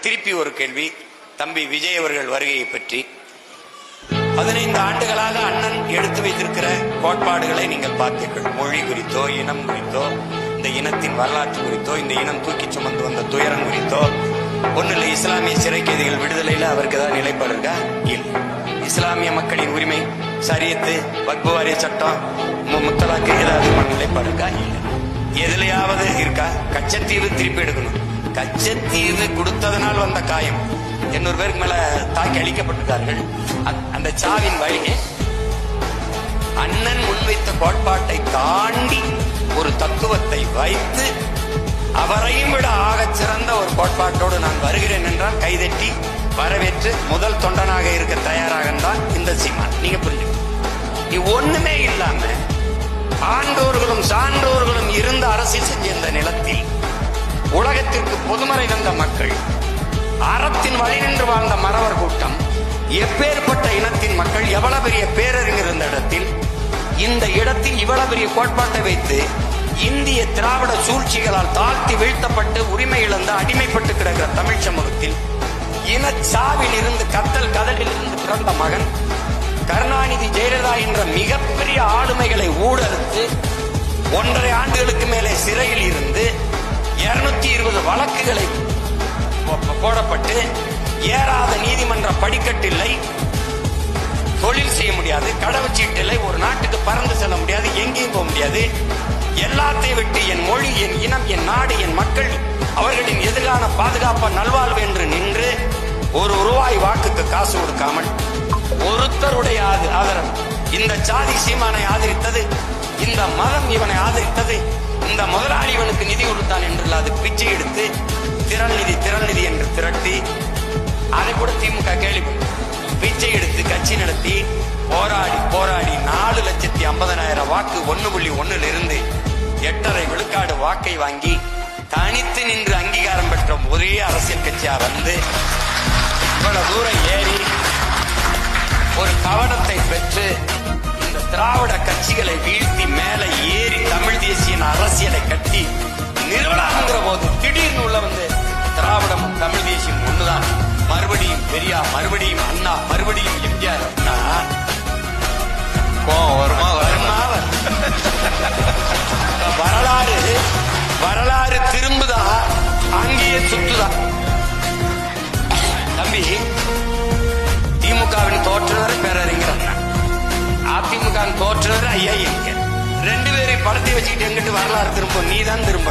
திருப்பி ஒரு கேள்வி, தம்பி விஜய் அவர்கள் வருகையை பற்றி. 15 ஆண்டுகளாக அண்ணன் எடுத்து வைத்திருக்கிற கோட்பாடுகளை நீங்கள் பார்த்தீர்கள். மொழி குறித்தோ, இனம் குறித்தோ, இந்த இனத்தின் வரலாற்று குறித்தோ, இந்த இனம் தூக்கி சுமந்து வந்த துயரம் குறித்தோ ஒன்னும் இல்லை. இஸ்லாமிய சிறை கைதிகள் விடுதலையில் அவருக்கு ஏதாவது நிலைப்பாடு இருக்கா? இல்லை. இஸ்லாமிய மக்களின் உரிமை, சரியத்து, வக்பு வாரிய சட்டம், முத்தலாக்கு ஏதாவது நிலைப்பாடு இருக்கா? இல்லை. எதுலையாவது இருக்கா? கச்சத்தீவு திருப்பி எடுக்கணும். கச்சத்தீவு கொடுத்ததனால் வந்த காயம் 800 பேருக்கு மேல தாக்கி அளிக்கப்பட்டிருக்கார்கள். அந்த சாவின் வழி அண்ணன் முன்வைத்த கோட்பாட்டை தாண்டி ஒரு தத்துவத்தை வைத்து அவரையும் விட ஆகச் சிறந்த ஒரு கோட்பாட்டோடு நான் வருகிறேன் என்றால் கைதட்டி வரவேற்று முதல் தொண்டனாக இருக்க தயாராக தான் இந்த சீமான். நீங்க புரிஞ்சுக்கணும். நீ ஒண்ணுமே இல்லாம ஆண்டோர்களும் சான்றோர்களும் இருந்து அரசியல் செஞ்ச இந்த நிலத்தில் உலகத்திற்கு பொதுமறை தந்த மக்கள், அறத்தின் வழி நின்று வாழ்ந்த மறவர் கூட்டம், எப்பேற்பட்ட இனத்தின் மக்கள், எவ்வளவு பெரிய பேரறிஞர் இருந்த இடத்தில், இந்த இடத்தில் இவ்வளவு பெரிய கோட்பாட்டை வைத்து இந்திய திராவிட சூழ்ச்சிகளால் தாழ்த்தி வீழ்த்தப்பட்டு உரிமை இழந்து அடிமைப்பட்டு கிடக்கிற தமிழ் சமூகத்தில் இனச்சாவில் இருந்து கத்தல் கதலில் இருந்து பிறந்த மகன் கருணாநிதி ஜெயலலிதா என்ற மிகப்பெரிய ஆளுமைகளை ஊழலுக்கு 1.5 ஆண்டுகளுக்கு மேலே சிறையில் இருந்து 220 வழக்குகளை போடப்பட்டு ஏறாத நீதிமன்ற படிக்கட்டில்லை, தொழில் செய்ய முடியாது, கடவுச்சீட்டில்லை, ஒரு நாட்டுக்கு பறந்து செல்ல முடியாது, எங்கேயும் போக முடியாது. எல்லாத்தையும் விட்டு என் மொழி, என் இனம், என் நாடு, என் மக்கள், அவர்களின் எதிர்கால பாதுகாப்ப நல்வாழ்வு என்று நின்று ₹1 வாக்குக்கு காசு கொடுக்காமல் ஒருத்தருடைய ஆதரவு, இந்த சாதி சீமானை ஆதரித்தது, இந்த மதம் இவனை ஆதரித்தது, இந்த முதலாளி இவனுக்கு நிதி கொடுத்தான் என்று அது பிச்சை எடுத்து திரள் நிதி என்று திரட்டி அதை கூட திமுக கேள்வி பிச்சை எடுத்து கட்சி நடத்தி போராடி 4,50,000 வாக்கு 1.1 இருந்து 8.5 விழுக்காடு வாக்கை வாங்கி தனித்து நின்று அங்கீகாரம் பெற்ற ஒரே அரசியல் கட்சியா வந்து இவ்வளவு தூரம் ஏறி ஒரு கவனத்தை பெற்று இந்த திராவிட கட்சிகளை வீழ்த்தி மேல ஏறி தமிழ் தேசிய அரசியலை கட்டி நிறுவனங்கிற போது திடீர்னு உள்ள வந்து திராவிடம் தமிழ் தேசியம் ஒண்ணுதான், மறுபடியும் பெரியார், மறுபடியும் அண்ணா, மறுபடியும் எம்ஜிஆர், வரலாறு திரும்புதா, அங்கேயே சுற்றுதா. தம்பி, திமுகவின் தோற்றுனர் பேரறிஞர் அண்ணா, அதிமுக தோற்றுனர் ஐயா எங்க 2 பேரையும் படத்தை வச்சுக்கிட்டு எங்கிட்டு வரலாறு திரும்ப நீ தான் திரும்ப